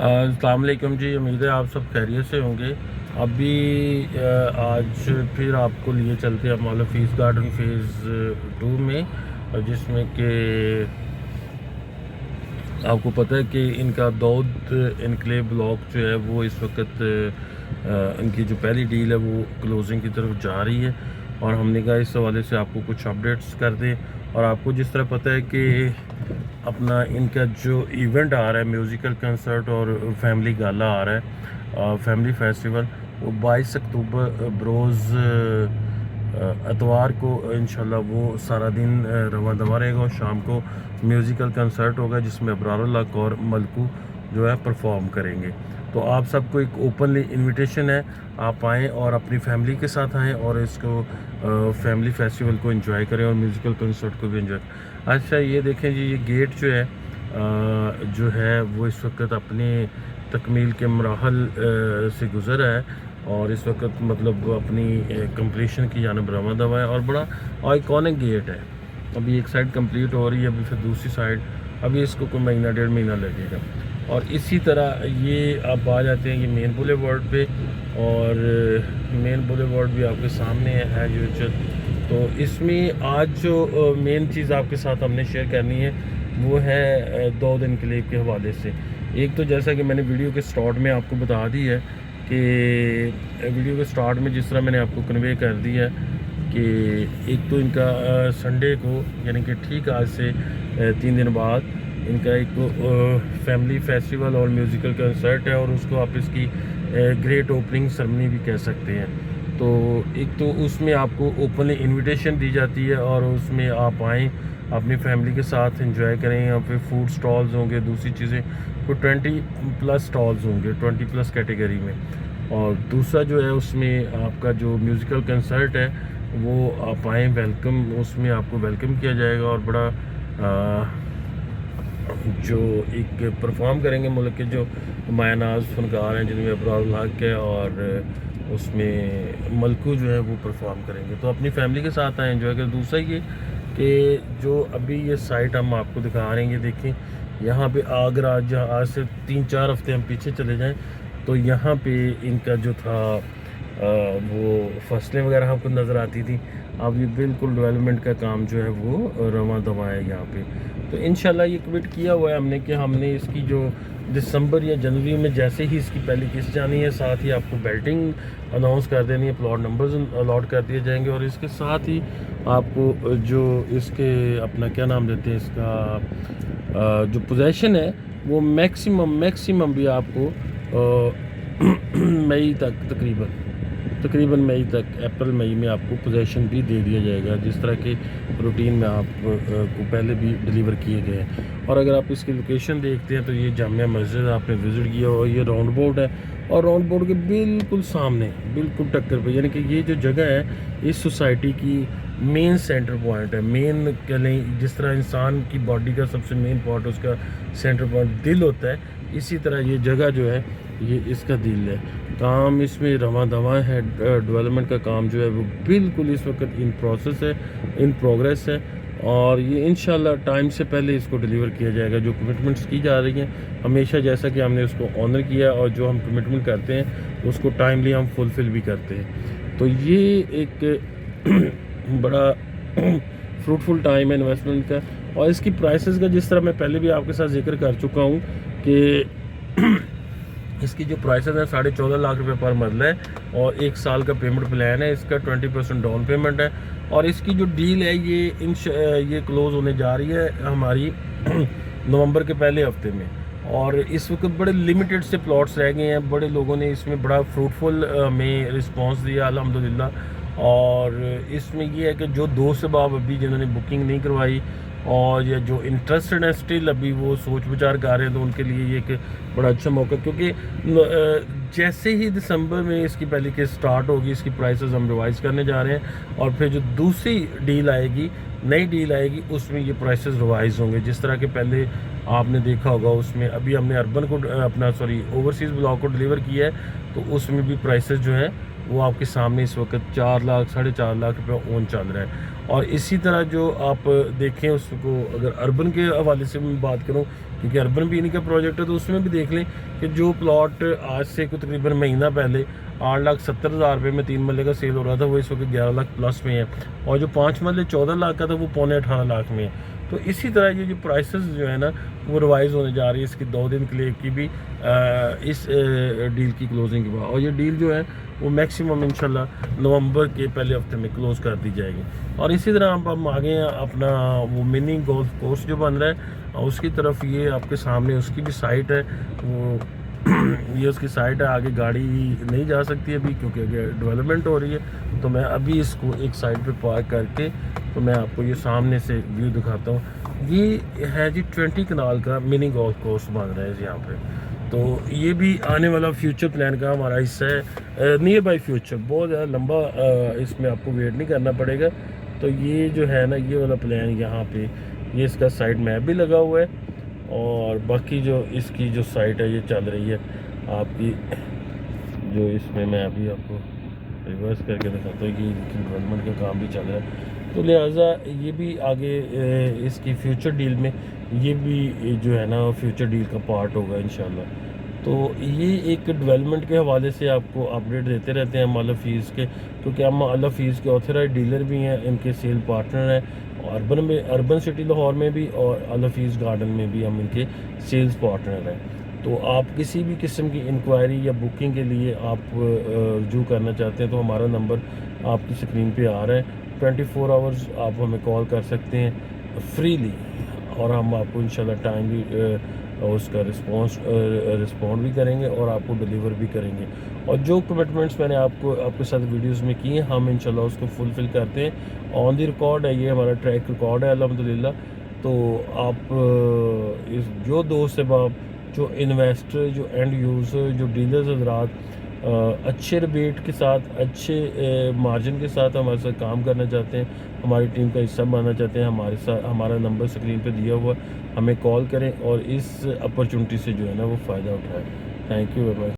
السلام علیکم جی، امید ہے آپ سب خیریت سے ہوں گے۔ ابھی آج پھر آپ کو لیے چلتے ہیں مولا فیس گارڈن فیز 2 میں، جس میں کہ آپ کو پتہ ہے کہ ان کا دودھ انکلیو بلاک جو ہے وہ اس وقت ان کی جو پہلی ڈیل ہے وہ کلوزنگ کی طرف جا رہی ہے، اور ہم نے کہا اس حوالے سے آپ کو کچھ اپڈیٹس کر دیں۔ اور آپ کو جس طرح پتہ ہے کہ اپنا ان کا جو ایونٹ آ رہا ہے، میوزیکل کنسرٹ اور فیملی گالا آ رہا ہے، فیملی فیسٹیول، وہ 22 اکتوبر بروز اتوار کو انشاءاللہ وہ سارا دن رواں دواں رہے گا، اور شام کو میوزیکل کنسرٹ ہوگا جس میں ابرار الحق اور ملکو جو ہے پرفارم کریں گے۔ تو آپ سب کو ایک اوپنلی انویٹیشن ہے، آپ آئیں اور اپنی فیملی کے ساتھ آئیں اور اس کو فیملی فیسٹیول کو انجوائے کریں اور میوزیکل کنسرٹ کو بھی انجوائے کریں۔ اچھا یہ دیکھیں جی، یہ گیٹ جو ہے وہ اس وقت اپنے تکمیل کے مراحل سے گزر ہے، اور اس وقت مطلب اپنی کمپلیشن کی جانب رواں دواں ہے، اور بڑا آئیکونک گیٹ ہے۔ ابھی ایک سائڈ کمپلیٹ ہو رہی ہے، ابھی پھر دوسری سائڈ ابھی اس کو کوئی مہینہ ڈیڑھ مہینہ لگے گا۔ اور اسی طرح یہ آپ آ جاتے ہیں یہ مین بولے وارڈ پہ، اور مین بولے وارڈ بھی آپ کے سامنے ہے جو تو اس میں آج جو مین چیز آپ کے ساتھ ہم نے شیئر کرنی ہے وہ ہے دودھ انکلیو کے حوالے سے۔ ایک تو جیسا کہ میں نے ویڈیو کے سٹارٹ میں آپ کو بتا دی ہے کہ ویڈیو کے سٹارٹ میں جس طرح میں نے آپ کو کنوے کر دی ہے کہ ایک تو ان کا سنڈے کو یعنی کہ ٹھیک آج سے 3 دن بعد ان کا ایک فیملی فیسٹیول اور میوزیکل کنسرٹ ہے، اور اس کو آپ اس کی گریٹ اوپننگ سرمنی بھی کہہ سکتے ہیں۔ تو ایک تو اس میں آپ کو اوپنلی انویٹیشن دی جاتی ہے، اور اس میں آپ آئیں اپنی فیملی کے ساتھ انجوائے کریں، اور پھر فوڈ سٹالز ہوں گے، دوسری چیزیں کوئی 20+ سٹالز ہوں گے 20+ کیٹیگری میں، اور دوسرا جو ہے اس میں آپ کا جو میوزیکل کنسرٹ ہے وہ آپ آئیں، ویلکم اس میں آپ کو ویلکم کیا جائے گا، اور بڑا جو ایک پرفارم کریں گے ملک کے جو مایہ ناز فنکار ہیں جن میں ابرار الحق ہے، اور اس میں ملکو جو ہے وہ پرفارم کریں گے۔ تو اپنی فیملی کے ساتھ آئیں انجوائے کریں۔ دوسرا یہ کہ جو ابھی یہ سائٹ ہم آپ کو دکھا رہے ہیں، یہ دیکھیں یہاں پہ آگرہ جہاں آج سے 3-4 ہفتے ہم پیچھے چلے جائیں تو یہاں پہ ان کا جو تھا وہ فصلیں وغیرہ ہم کو نظر آتی تھی، اب یہ بالکل ڈیولپمنٹ کا کام جو ہے وہ رواں دواں ہے یہاں پہ۔ تو انشاءاللہ یہ کمٹ کیا ہوا ہے ہم نے کہ ہم نے اس کی جو دسمبر یا جنوری میں جیسے ہی اس کی پہلی قسط جانی ہے، ساتھ ہی آپ کو بیلٹنگ اناؤنس کر دینی ہے، پلاٹ نمبرز الاٹ کر دیے جائیں گے، اور اس کے ساتھ ہی آپ کو جو اس کے اپنا کیا نام دیتے ہیں اس کا جو پوزیشن ہے وہ میکسیمم بھی آپ کو مئی تک تقریباً مئی تک، اپریل مئی میں آپ کو پوزیشن بھی دے دیا جائے گا، جس طرح کہ روٹین میں آپ کو پہلے بھی ڈیلیور کیے گئے ہیں۔ اور اگر آپ اس کی لوکیشن دیکھتے ہیں تو یہ جامعہ مسجد آپ نے وزٹ کیا، اور یہ راؤنڈ بورڈ ہے، اور راؤنڈ بورڈ کے بالکل سامنے بالکل ٹکر پہ، یعنی کہ یہ جو جگہ ہے اس سوسائٹی کی مین سینٹر پوائنٹ ہے، مین کہہ لیں جس طرح انسان کی باڈی کا سب سے مین پارٹ اس کا سینٹر پوائنٹ دل ہوتا ہے، اسی طرح یہ جگہ جو ہے یہ اس کا دل ہے۔ کام اس میں رواں دواں ہے، ڈیولپمنٹ کا کام جو ہے وہ بالکل اس وقت ان پروگریس ہے، اور یہ انشاءاللہ ٹائم سے پہلے اس کو ڈیلیور کیا جائے گا۔ جو کمٹمنٹس کی جا رہی ہیں ہمیشہ جیسا کہ ہم نے اس کو آنر کیا، اور جو ہم کمٹمنٹ کرتے ہیں اس کو ٹائملی ہم فلفل بھی کرتے ہیں۔ تو یہ ایک بڑا فروٹفل ٹائم ہے انویسٹمنٹ کا، اور اس کی پرائسز کا جس طرح میں پہلے بھی آپ کے ساتھ ذکر کر چکا ہوں کہ اس کی جو پرائسز ہیں 14.5 لاکھ روپے پر مرلہ ہے، اور 1 سال کا پیمنٹ پلان ہے، اس کا 20% ڈاؤن پیمنٹ ہے، اور اس کی جو ڈیل ہے یہ کلوز ہونے جا رہی ہے ہماری نومبر کے پہلے ہفتے میں، اور اس وقت بڑے لمیٹڈ سے پلاٹس رہ گئے ہیں، بڑے لوگوں نے اس میں بڑا فروٹفل میں رسپانس دیا الحمدللہ۔ اور اس میں یہ ہے کہ جو دوست احباب ابھی جنہوں نے بکنگ نہیں کروائی اور یا جو انٹرسٹڈ ہیں اسٹل ابھی وہ سوچ بچار کر رہے ہیں، تو ان کے لیے یہ ایک بڑا اچھا موقع، کیونکہ جیسے ہی دسمبر میں اس کی پہلی قسط سٹارٹ ہوگی اس کی پرائسز ہم ریوائز کرنے جا رہے ہیں، اور پھر جو دوسری ڈیل آئے گی، نئی ڈیل آئے گی، اس میں یہ پرائسز ریوائز ہوں گے، جس طرح کہ پہلے آپ نے دیکھا ہوگا اس میں ابھی ہم نے اربن کو اوورسیز بلاک کو ڈیلیور کیا ہے، تو اس میں بھی پرائسز جو ہے وہ آپ کے سامنے اس وقت 4 لاکھ 4.5 لاکھ روپے اون چل رہا ہے. اور اسی طرح جو آپ دیکھیں اس کو اگر اربن کے حوالے سے میں بات کروں کیونکہ اربن بھی انہیں کا پروجیکٹ ہے تو اس میں بھی دیکھ لیں کہ جو پلاٹ آج سے تقریباً مہینہ پہلے 8,70,000 روپے میں 3 مرلے کا سیل ہو رہا تھا وہ اس وقت 11 لاکھ پلس میں ہے, اور جو 5 مرلے 14 لاکھ کا تھا وہ 18.25 لاکھ میں ہے. تو اسی طرح یہ جو پرائسز جو ہے نا وہ ریوائز ہونے جا رہی ہے اس کی 2 دن کلیب کی بھی اس ڈیل کی کلوزنگ کے بعد, اور یہ ڈیل جو ہے وہ میکسیمم انشاءاللہ نومبر کے پہلے ہفتے میں کلوز کر دی جائے گی. اور اسی طرح ہم آگے ہیں اپنا وہ منی گولف کورس جو بن رہا ہے اس کی طرف, یہ آپ کے سامنے اس کی بھی سائٹ ہے, وہ یہ اس کی سائٹ ہے. آگے گاڑی نہیں جا سکتی ابھی کیونکہ ڈیولپمنٹ ہو رہی ہے, تو میں ابھی اس کو ایک سائڈ پہ پارک کر کے تو میں آپ کو یہ سامنے سے ویو دکھاتا ہوں. یہ ہے جی 20 کنال کا منی گولف کورس بن رہا ہے یہاں پہ. تو یہ بھی آنے والا فیوچر پلان کا ہمارا حصہ ہے, نیئر بائی فیوچر, بہت زیادہ لمبا اس میں آپ کو ویٹ نہیں کرنا پڑے گا. تو یہ جو ہے نا یہ والا پلان یہاں پہ یہ اس کا سائٹ میپ بھی لگا ہوا ہے, اور باقی جو اس کی جو سائٹ ہے یہ چل رہی ہے آپ کی, جو اس میں ابھی آپ کو ریورس کر کے دکھاتا ہوں کہ ڈیولپمنٹ کا کام بھی چل رہا ہے. تو لہٰذا یہ بھی آگے اس کی فیوچر ڈیل میں یہ بھی جو ہے نا فیوچر ڈیل کا پارٹ ہوگا انشاءاللہ. تو یہ ایک ڈیولپمنٹ کے حوالے سے آپ کو اپڈیٹ دیتے رہتے ہیں ہم الفیز کے, کیونکہ ہم الفیز کے آتھرائز ڈیلر بھی ہیں, ان کے سیل پارٹنر ہیں اربن سٹی لاہور میں بھی, اور الفیز گارڈن میں بھی ہم ان کے سیلز پارٹنر ہیں. تو آپ کسی بھی قسم کی انکوائری یا بکنگ کے لیے آپ رجوع کرنا چاہتے ہیں تو ہمارا نمبر آپ کی اسکرین پہ آ رہا ہے. 24 آورز آپ ہمیں کال کر سکتے ہیں فریلی, اور ہم آپ کو انشاءاللہ ٹائم بھی اس کا رسپونڈ بھی کریں گے اور آپ کو ڈیلیور بھی کریں گے. اور جو کمٹمنٹس میں نے آپ کے ساتھ ویڈیوز میں کی ہیں ہم انشاءاللہ اس کو فلفل کرتے ہیں. آن دی ریکارڈ ہے, یہ ہمارا ٹریک ریکارڈ ہے الحمدللہ. تو آپ جو دوست احباب, جو انویسٹر, جو اینڈ یوزر, جو ڈیلرز حضرات اچھے ریبیٹ کے ساتھ, اچھے مارجن کے ساتھ ہمارے ساتھ کام کرنا چاہتے ہیں, ہماری ٹیم کا حصہ بننا چاہتے ہیں, ہمارے ساتھ ہمارا نمبر اسکرین پہ دیا ہوا, ہمیں کال کریں اور اس اپرچونٹی سے جو ہے نا وہ فائدہ اٹھائیں. Thank you very much.